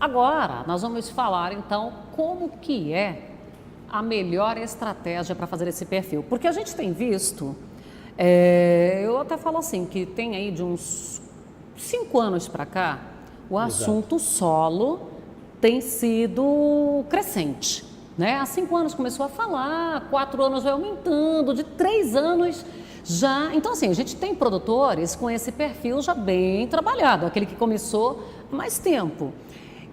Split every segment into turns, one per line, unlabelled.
Agora, nós vamos falar, então, como que é a melhor estratégia para fazer esse perfil. Porque a gente tem visto, eu até falo assim, que tem aí de uns 5 anos para cá, o assunto solo tem sido crescente. Né? Há 5 anos começou a falar, 4 anos vai aumentando, de 3 anos já. Então, assim, a gente tem produtores com esse perfil já bem trabalhado, aquele que começou há mais tempo.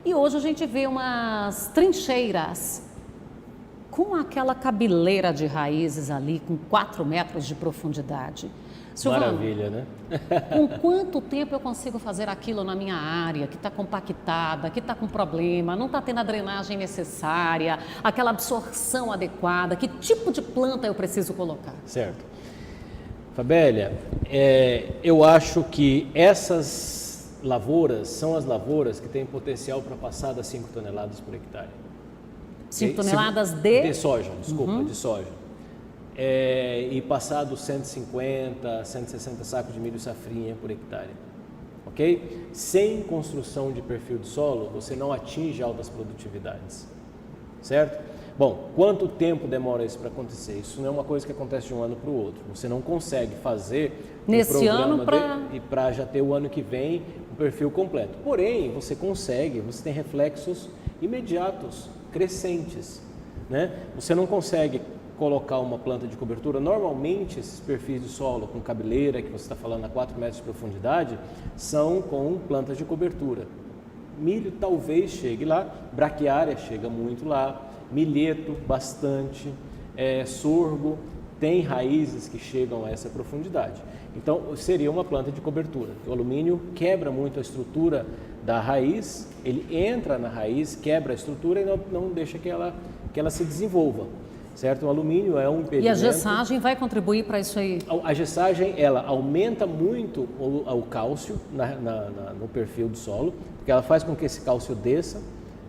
E hoje a gente vê umas trincheiras com aquela cabeleira de raízes ali, com 4 metros de profundidade. Silvano,
maravilha, né?
Com quanto tempo eu consigo fazer aquilo na minha área, que está compactada, que está com problema, não está tendo a drenagem necessária, aquela absorção adequada, que tipo de planta eu preciso colocar?
Certo. Fabélia, eu acho que essas lavouras são as lavouras que têm potencial para passar das 5 toneladas por hectare.
5 toneladas de
soja, desculpa, de soja. E passar dos 150, 160 sacos de milho safrinha por hectare. Ok? Sem construção de perfil de solo, você não atinge altas produtividades. Certo? Bom, quanto tempo demora isso para acontecer? Isso não é uma coisa que acontece de um ano para o outro. Você não consegue fazer
nesse ano
para já ter o ano que vem o perfil completo. Porém, você consegue, você tem reflexos imediatos, crescentes. Né? Você não consegue colocar uma planta de cobertura. Normalmente, esses perfis de solo com cabeleira, que você está falando a 4 metros de profundidade, são com plantas de cobertura. Milho talvez chegue lá, braquiária chega muito lá, milheto bastante, sorgo, tem raízes que chegam a essa profundidade. Então, seria uma planta de cobertura. O alumínio quebra muito a estrutura da raiz, ele entra na raiz, quebra a estrutura e não deixa que ela se desenvolva. Certo? O alumínio é um impedimento.
E a gessagem vai contribuir para isso aí?
A gessagem, ela aumenta muito o cálcio no perfil do solo, porque ela faz com que esse cálcio desça.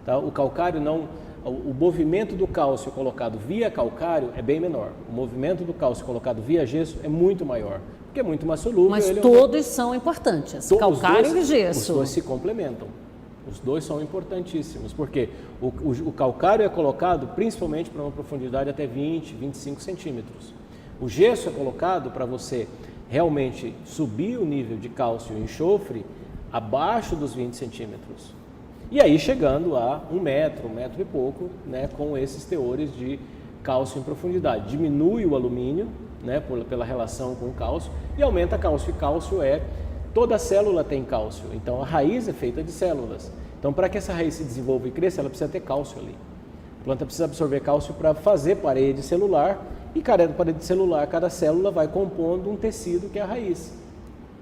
Tá? O calcário não... O movimento do cálcio colocado via calcário é bem menor. O movimento do cálcio colocado via gesso é muito maior, porque é muito mais solúvel.
Mas todos são importantes, calcário e gesso.
Os dois se complementam. Os dois são importantíssimos, porque o calcário é colocado principalmente para uma profundidade até 20, 25 centímetros. O gesso é colocado para você realmente subir o nível de cálcio e enxofre abaixo dos 20 centímetros. E aí chegando a 1 metro e pouco, né, com esses teores de cálcio em profundidade. Diminui o alumínio, né, pela relação com o cálcio, e aumenta cálcio. E cálcio toda célula tem cálcio, então a raiz é feita de células. Então, para que essa raiz se desenvolva e cresça, ela precisa ter cálcio ali. A planta precisa absorver cálcio para fazer parede celular, e cada parede celular, cada célula vai compondo um tecido que é a raiz.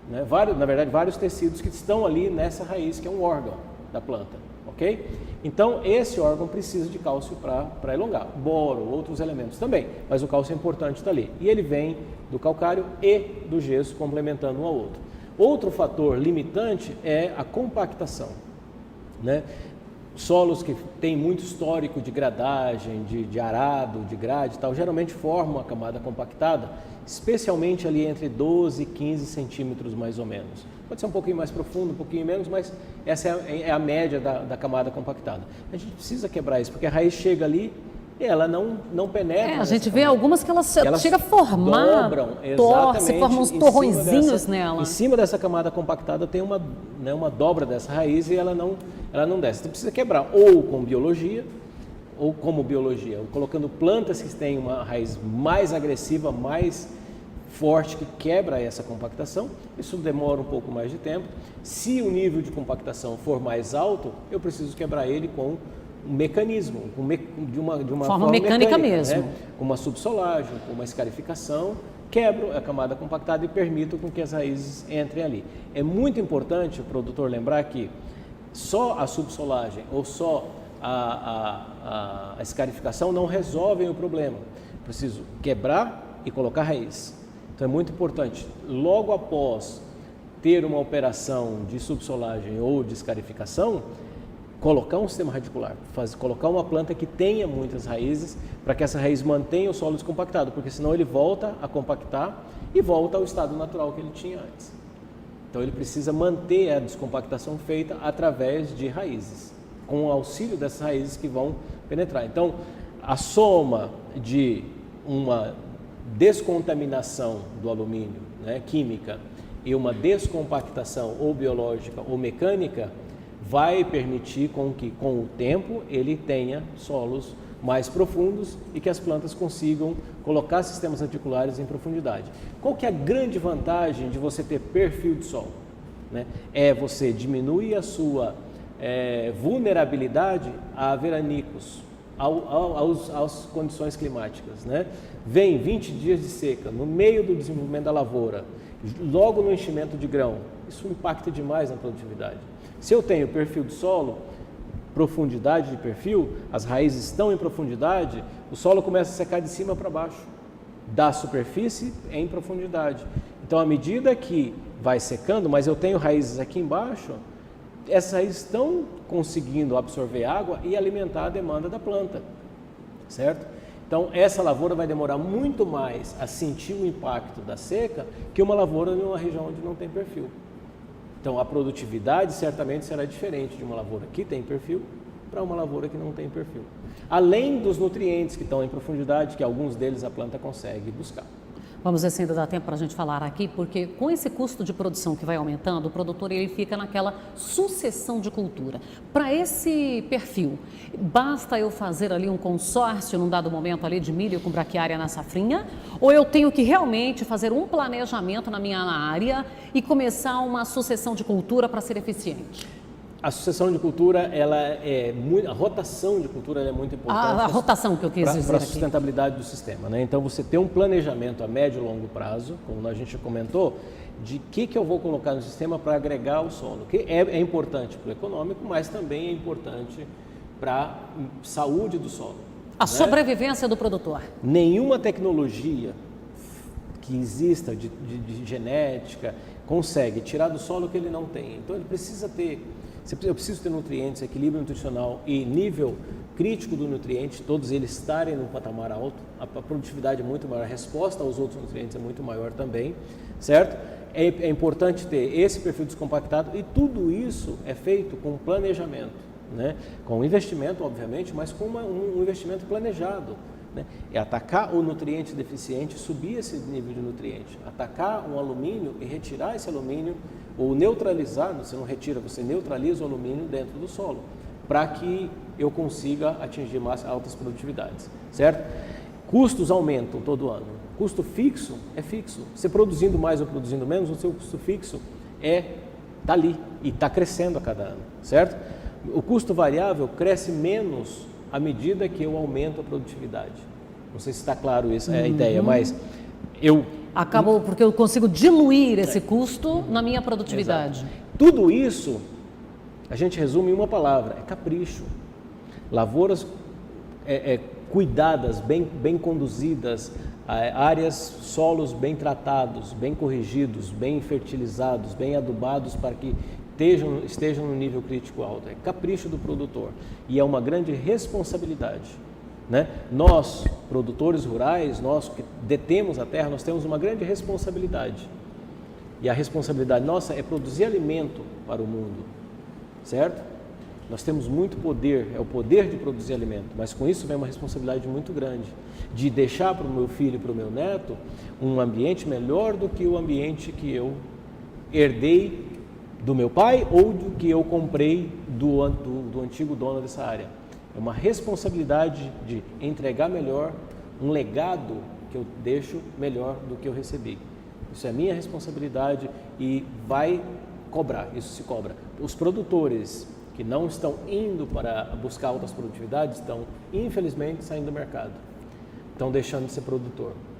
Né? Na verdade, vários tecidos que estão ali nessa raiz, que é um órgão da planta. Ok? Então, esse órgão precisa de cálcio para elongar. Boro, outros elementos também, mas o cálcio é importante estar ali. E ele vem do calcário e do gesso, complementando um ao outro. Outro fator limitante é a compactação. Né? Solos que têm muito histórico de gradagem, de arado, de grade e tal, geralmente formam uma camada compactada, especialmente ali entre 12 e 15 centímetros mais ou menos. Pode ser um pouquinho mais profundo, um pouquinho menos, mas essa é a média da camada compactada. A gente precisa quebrar isso, porque a raiz chega ali e ela não penetra.
A gente vê algumas que elas chega a formar,
dobram,
torce, formam uns torrõezinhos nela.
Em cima dessa camada compactada tem uma dobra dessa raiz e ela não desce. Então precisa quebrar ou com biologia, ou como biologia, ou colocando plantas que têm uma raiz mais agressiva, mais forte, que quebra essa compactação. Isso demora um pouco mais de tempo. Se o nível de compactação for mais alto, eu preciso quebrar ele com um mecanismo, de uma forma mecânica
mesmo.
Né? Com uma subsolagem, com uma escarificação, quebro a camada compactada e permito com que as raízes entrem ali. É muito importante o produtor lembrar que só a subsolagem ou só a escarificação não resolvem o problema. Preciso quebrar e colocar raiz. Então é muito importante, logo após ter uma operação de subsolagem ou de escarificação, colocar um sistema radicular, colocar uma planta que tenha muitas raízes, para que essa raiz mantenha o solo descompactado, porque senão ele volta a compactar e volta ao estado natural que ele tinha antes. Então ele precisa manter a descompactação feita através de raízes, com o auxílio dessas raízes que vão penetrar. Então, a soma de uma descontaminação do alumínio, né, química, e uma descompactação ou biológica ou mecânica vai permitir com que, com o tempo, ele tenha solos mais profundos e que as plantas consigam colocar sistemas articulares em profundidade. Qual que é a grande vantagem de você ter perfil de solo? Né? É você diminuir a sua vulnerabilidade a veranicos, às condições climáticas. Né? Vem 20 dias de seca no meio do desenvolvimento da lavoura, logo no enchimento de grão, isso impacta demais na produtividade. Se eu tenho perfil de solo, profundidade de perfil, as raízes estão em profundidade, o solo começa a secar de cima para baixo, da superfície em profundidade. Então, à medida que vai secando, mas eu tenho raízes aqui embaixo, essas raízes estão conseguindo absorver água e alimentar a demanda da planta, certo? Então, essa lavoura vai demorar muito mais a sentir o impacto da seca que uma lavoura em uma região onde não tem perfil. Então, a produtividade certamente será diferente de uma lavoura que tem perfil para uma lavoura que não tem perfil. Além dos nutrientes que estão em profundidade, que alguns deles a planta consegue buscar.
Vamos ver se ainda dá tempo para a gente falar aqui, porque com esse custo de produção que vai aumentando, o produtor ele fica naquela sucessão de cultura. Para esse perfil, basta eu fazer ali um consórcio num dado momento ali de milho com braquiária na safrinha, ou eu tenho que realmente fazer um planejamento na minha área e começar uma sucessão de cultura para ser eficiente?
A sucessão de cultura, a rotação de cultura é muito importante.
A rotação que eu quis dizer
para a
aqui.
sustentabilidade do sistema, né? Então, você ter um planejamento a médio e longo prazo, como a gente comentou, de que eu vou colocar no sistema para agregar o solo, que é importante para o econômico, mas também é importante para a saúde do solo.
A sobrevivência do produtor.
Nenhuma tecnologia que exista de genética consegue tirar do solo o que ele não tem. Então, ele precisa ter... Eu preciso ter nutrientes, equilíbrio nutricional e nível crítico do nutriente, todos eles estarem num patamar alto, a produtividade é muito maior, a resposta aos outros nutrientes é muito maior também, certo? É importante ter esse perfil descompactado e tudo isso é feito com planejamento, né? Com investimento, obviamente, mas com um investimento planejado. Né? É atacar o nutriente deficiente, subir esse nível de nutriente, atacar um alumínio e retirar esse alumínio, ou neutralizar, você não retira, você neutraliza o alumínio dentro do solo, para que eu consiga atingir mais altas produtividades, certo? Custos aumentam todo ano, custo fixo é fixo, você produzindo mais ou produzindo menos, o seu custo fixo está ali e está crescendo a cada ano, certo? O custo variável cresce menos à medida que eu aumento a produtividade. Não sei se está claro isso, é a ideia, mas
acabou porque eu consigo diluir esse custo na minha produtividade.
Exato. Tudo isso, a gente resume em uma palavra, é capricho. Lavouras cuidadas, bem conduzidas, áreas, solos bem tratados, bem corrigidos, bem fertilizados, bem adubados para que estejam no nível crítico alto. É capricho do produtor e é uma grande responsabilidade. Né? Nós, produtores rurais, nós que detemos a terra, nós temos uma grande responsabilidade. E a responsabilidade nossa é produzir alimento para o mundo, certo? Nós temos muito poder, é o poder de produzir alimento, mas com isso vem uma responsabilidade muito grande, de deixar para o meu filho e para o meu neto um ambiente melhor do que o ambiente que eu herdei do meu pai ou do que eu comprei do antigo dono dessa área. É uma responsabilidade de entregar melhor, um legado que eu deixo melhor do que eu recebi. Isso é minha responsabilidade e vai cobrar, isso se cobra. Os produtores que não estão indo para buscar altas produtividades estão, infelizmente, saindo do mercado. Estão deixando de ser produtor.